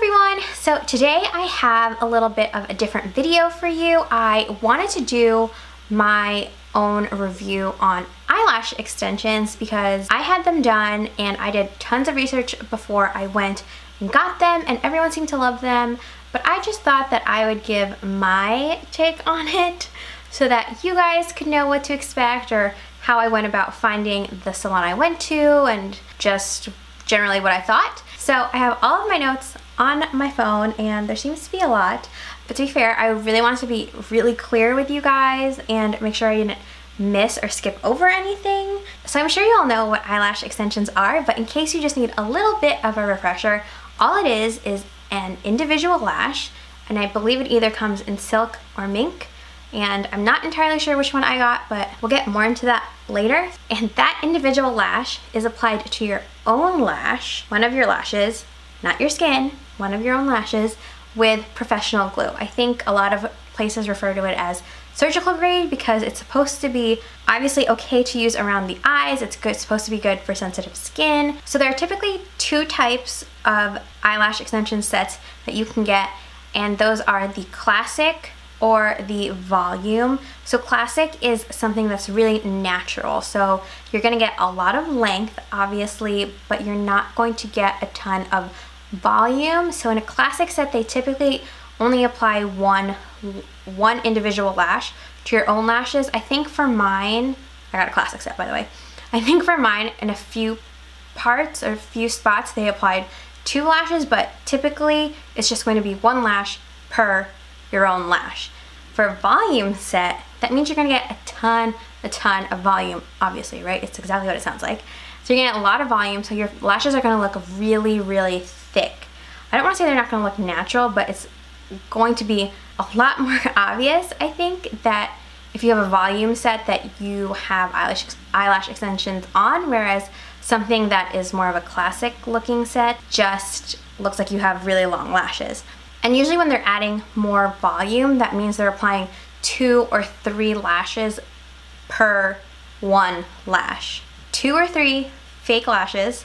everyone! So today I have a little bit of a different video for you. I wanted to do my own review on eyelash extensions because I had them done and I did tons of research before I went and got them and everyone seemed to love them, but I just thought that I would give my take on it so that you guys could know what to expect or how I went about finding the salon I went to and just generally what I thought. So I have all of my notes on my phone and there seems to be a lot, but to be fair, I really wanted to be really clear with you guys and make sure I didn't miss or skip over anything. So I'm sure you all know what eyelash extensions are, but in case you just need a little bit of a refresher, all it is an individual lash, and I believe it either comes in silk or mink, and I'm not entirely sure which one I got, but we'll get more into that later. And that individual lash is applied to your own lash, one of your lashes, not your skin, one of your own lashes, with professional glue. I think a lot of places refer to it as surgical grade because it's supposed to be obviously okay to use around the eyes. It's supposed to be good for sensitive skin. So there are typically two types of eyelash extension sets that you can get, and those are the classic or the volume. So classic is something that's really natural. So you're gonna get a lot of length, obviously, but you're not going to get a ton of volume. So in a classic set, they typically only apply one individual lash to your own lashes. I think for mine, I got a classic set by the way. I think for mine in a few parts or a few spots, they applied 2 lashes, but typically it's just going to be 1 lash per your own lash. For a volume set, that means you're gonna get a ton of volume, obviously, right? It's exactly what it sounds like. So you're gonna get a lot of volume, so your lashes are gonna look really, really thick. I don't wanna say they're not gonna look natural, but it's going to be a lot more obvious, I think, that if you have a volume set that you have eyelash extensions on, whereas something that is more of a classic looking set just looks like you have really long lashes. And usually when they're adding more volume, that means they're applying 2 or 3 lashes per 1 lash. 2 or 3 fake lashes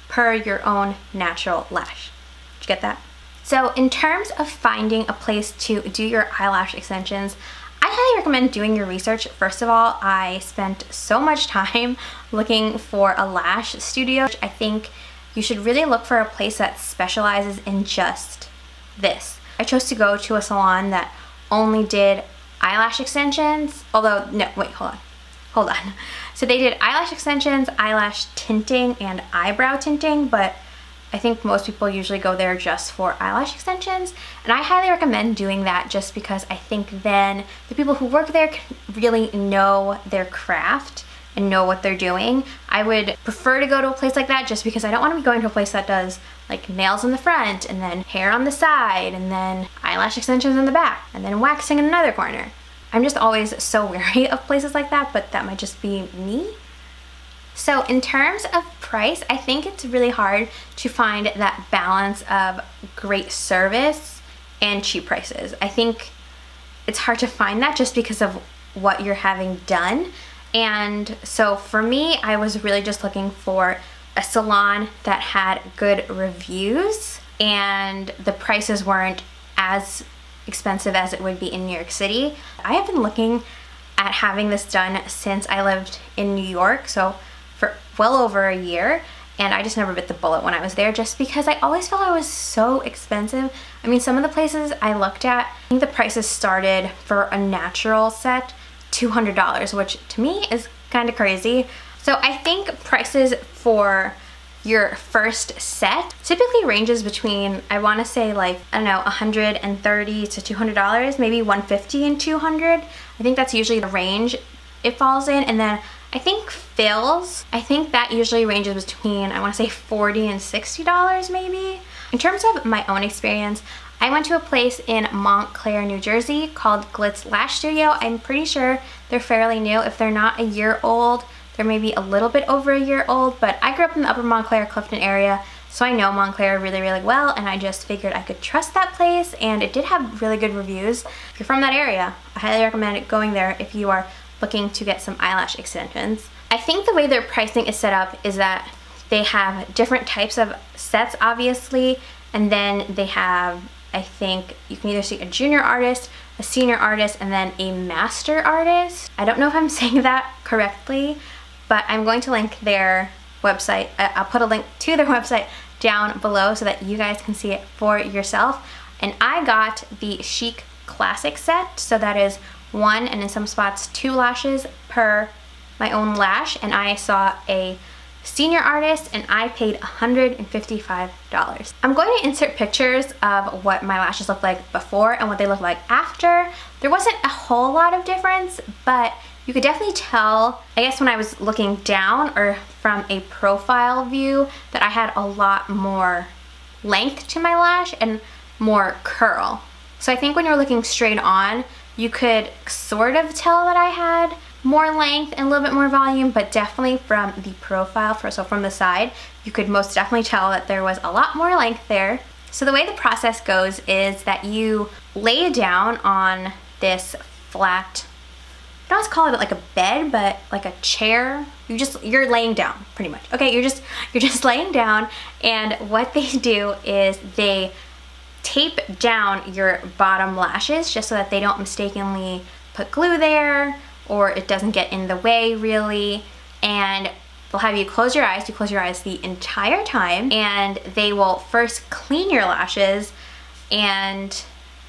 per your own natural lash. Did you get that? So in terms of finding a place to do your eyelash extensions, I highly recommend doing your research. First of all, I spent so much time looking for a lash studio. I think you should really look for a place that specializes in just this. I chose to go to a salon that only did eyelash extensions, although, no, wait, hold on. So they did eyelash extensions, eyelash tinting, and eyebrow tinting, but I think most people usually go there just for eyelash extensions, and I highly recommend doing that just because I think then the people who work there can really know their craft and know what they're doing. I would prefer to go to a place like that just because I don't want to be going to a place that does like nails in the front and then hair on the side and then eyelash extensions in the back and then waxing in another corner. I'm just always so wary of places like that, but that might just be me. So in terms of price, I think it's really hard to find that balance of great service and cheap prices. I think it's hard to find that just because of what you're having done. And so for me, I was really just looking for a salon that had good reviews and the prices weren't as expensive as it would be in New York City. I have been looking at having this done since I lived in New York, so for well over a year, and I just never bit the bullet when I was there just because I always felt it was so expensive. I mean, some of the places I looked at, I think the prices started for a natural set $200, which to me is kind of crazy. So I think prices for your first set typically ranges between, I want to say like, I don't know, $130 to $200, maybe $150 and $200. I think that's usually the range it falls in. And then I think fills, I think that usually ranges between, I want to say $40 and $60 maybe. In terms of my own experience, I went to a place in Montclair, New Jersey called Glitz Lash Studio. I'm pretty sure they're fairly new. If they're not a year old, they're maybe a little bit over a year old, but I grew up in the upper Montclair, Clifton area, so I know Montclair really, really well, and I just figured I could trust that place, and it did have really good reviews. If you're from that area, I highly recommend going there if you are looking to get some eyelash extensions. I think the way their pricing is set up is that they have different types of sets, obviously, And then they have, I think you can either see a junior artist, a senior artist, and then a master artist. I don't know if I'm saying that correctly, but I'm going to link their website. I'll put a link to their website down below so that you guys can see it for yourself. And I got the Chic Classic set, so that is 1 and in some spots 2 lashes per my own lash, and I saw a senior artist and I paid $155. I'm going to insert pictures of what my lashes look like before and what they look like after. There wasn't a whole lot of difference, but you could definitely tell, I guess when I was looking down or from a profile view, that I had a lot more length to my lash and more curl. So I think when you're looking straight on, you could sort of tell that I had more length and a little bit more volume, but definitely from the profile, so from the side, you could most definitely tell that there was a lot more length there. So the way the process goes is that you lay down on this flat, I don't want to call it like a bed, but like a chair. You're laying down pretty much. Okay, you're just laying down, and what they do is they tape down your bottom lashes just so that they don't mistakenly put glue there or it doesn't get in the way really. And they'll have you close your eyes. You close your eyes the entire time, and they will first clean your lashes, and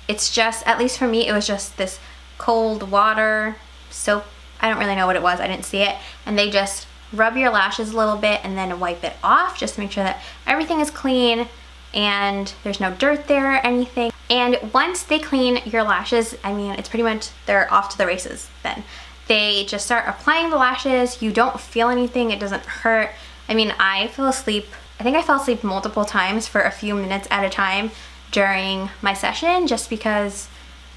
it's just, at least for me, it was just this cold water soap. I don't really know what it was, I didn't see it, and they just rub your lashes a little bit and then wipe it off just to make sure that everything is clean and there's no dirt there or anything. And once they clean your lashes, I mean, it's pretty much, they're off to the races then. They just start applying the lashes. You don't feel anything, it doesn't hurt. I mean, I fell asleep, I think I fell asleep multiple times for a few minutes at a time during my session, just because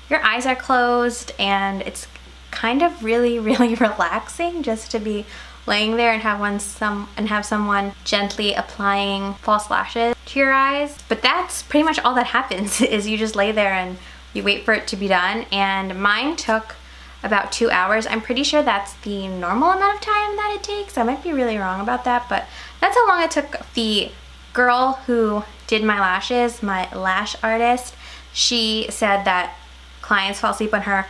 your eyes are closed and it's kind of really relaxing just to be laying there and have someone gently applying false lashes to your eyes. But that's pretty much all that happens is you just lay there and you wait for it to be done. And mine took about 2 hours. I'm pretty sure that's the normal amount of time that it takes. I might be really wrong about that, but that's how long it took. The girl who did my lashes, my lash artist, she said that clients fall asleep on her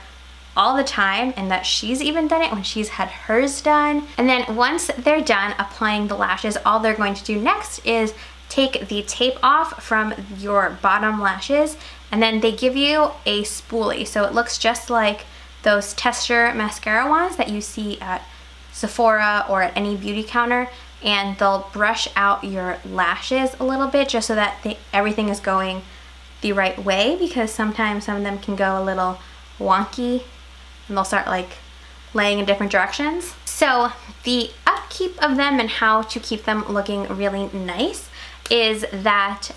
all the time and that she's even done it when she's had hers done. And then once they're done applying the lashes, all they're going to do next is take the tape off from your bottom lashes, and then they give you a spoolie. So it looks just like those tester mascara ones that you see at Sephora or at any beauty counter, and they'll brush out your lashes a little bit just so that everything is going the right way, because sometimes some of them can go a little wonky and they'll start like laying in different directions. So the upkeep of them and how to keep them looking really nice is that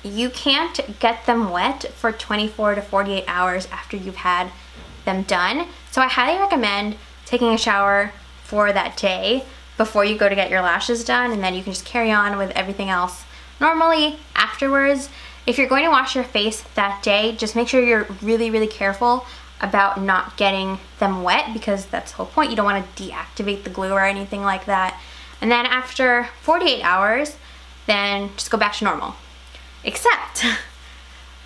you can't get them wet for 24 to 48 hours after you've had them done. So I highly recommend taking a shower for that day before you go to get your lashes done, and then you can just carry on with everything else normally afterwards. If you're going to wash your face that day, just make sure you're really careful about not getting them wet, because that's the whole point. You don't want to deactivate the glue or anything like that. And then after 48 hours, then just go back to normal. Except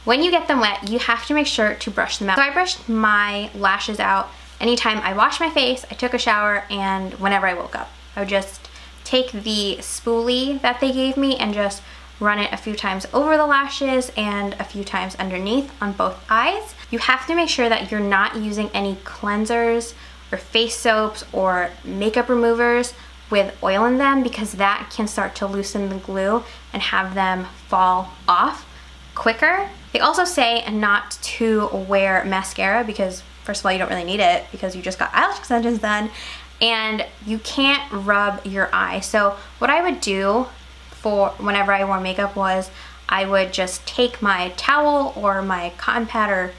when you get them wet, you have to make sure to brush them out. So I brushed my lashes out anytime I washed my face, I took a shower, and whenever I woke up. I would just take the spoolie that they gave me and just run it a few times over the lashes and a few times underneath on both eyes. You have to make sure that you're not using any cleansers or face soaps or makeup removers with oil in them, because that can start to loosen the glue and have them fall off quicker. They also say not to wear mascara because, first of all, you don't really need it because you just got eyelash extensions done, and you can't rub your eye. So what I would do for whenever I wore makeup was I would just take my towel or my cotton pad or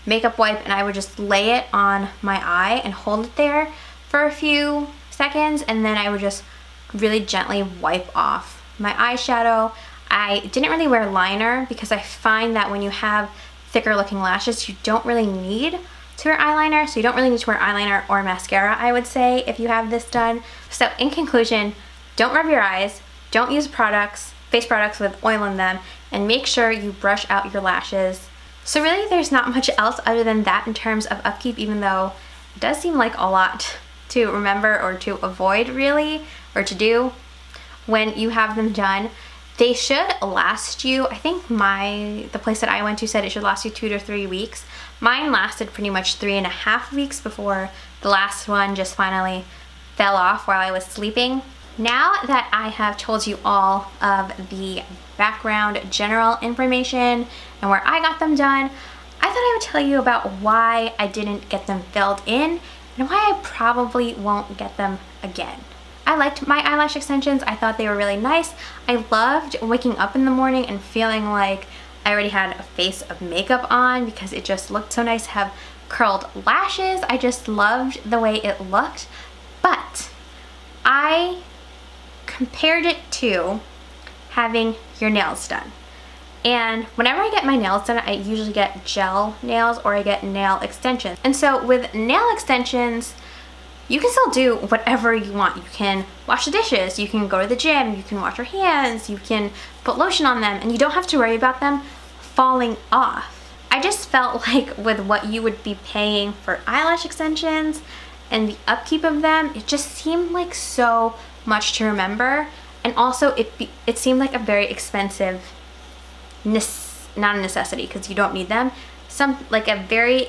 makeup wipe, and I would just lay it on my eye and hold it there for a few seconds, and then I would just really gently wipe off my eyeshadow. I didn't really wear liner because I find that when you have thicker looking lashes, you don't really need to wear eyeliner, so you don't really need to wear eyeliner or mascara, I would say, if you have this done. So in conclusion, don't rub your eyes, don't use products face products with oil in them, and make sure you brush out your lashes. So really there's not much else other than that in terms of upkeep, even though it does seem like a lot to remember or to avoid really, or to do when you have them done. They should last you, I think the place that I went to said it should last you 2 to 3 weeks. Mine lasted pretty much 3.5 weeks before the last one just finally fell off while I was sleeping. Now that I have told you all of the background general information and where I got them done, I thought I would tell you about why I didn't get them filled in and why I probably won't get them again. I liked my eyelash extensions. I thought they were really nice. I loved waking up in the morning and feeling like I already had a face of makeup on because it just looked so nice to have curled lashes. I just loved the way it looked, but I compared it to having your nails done. And whenever I get my nails done, I usually get gel nails or I get nail extensions. And so with nail extensions, you can still do whatever you want. You can wash the dishes, you can go to the gym, you can wash your hands, you can put lotion on them, and you don't have to worry about them falling off. I just felt like with what you would be paying for eyelash extensions and the upkeep of them, it just seemed like so much to remember. And also it seemed like a very expensive, not a necessity because you don't need them, like a very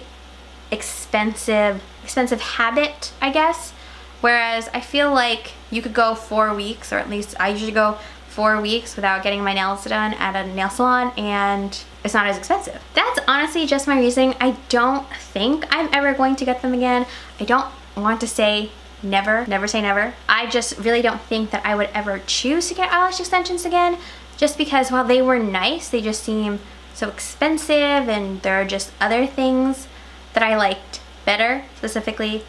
expensive habit, I guess. Whereas I feel like you could go 4 weeks, or at least I usually go 4 weeks without getting my nails done at a nail salon, and it's not as expensive. That's honestly just my reasoning. I don't think I'm ever going to get them again. I don't want to say never say never. I just really don't think that I would ever choose to get eyelash extensions again, just because while they were nice, they just seem so expensive, and there are just other things that I liked better, specifically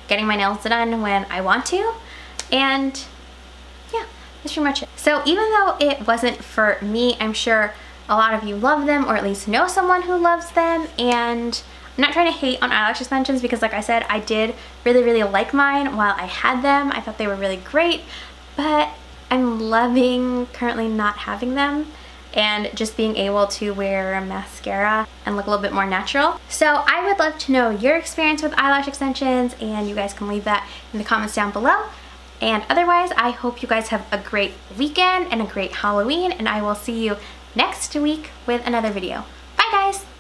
getting my nails done when I want to. And yeah, that's pretty much it. So even though it wasn't for me, I'm sure a lot of you love them, or at least know someone who loves them. And I'm not trying to hate on eyelash extensions because, like I said, I did really like mine while I had them. I thought they were really great, but I'm loving currently not having them and just being able to wear a mascara and look a little bit more natural. So I would love to know your experience with eyelash extensions, and you guys can leave that in the comments down below. And otherwise, I hope you guys have a great weekend and a great Halloween, and I will see you next week with another video. Bye guys!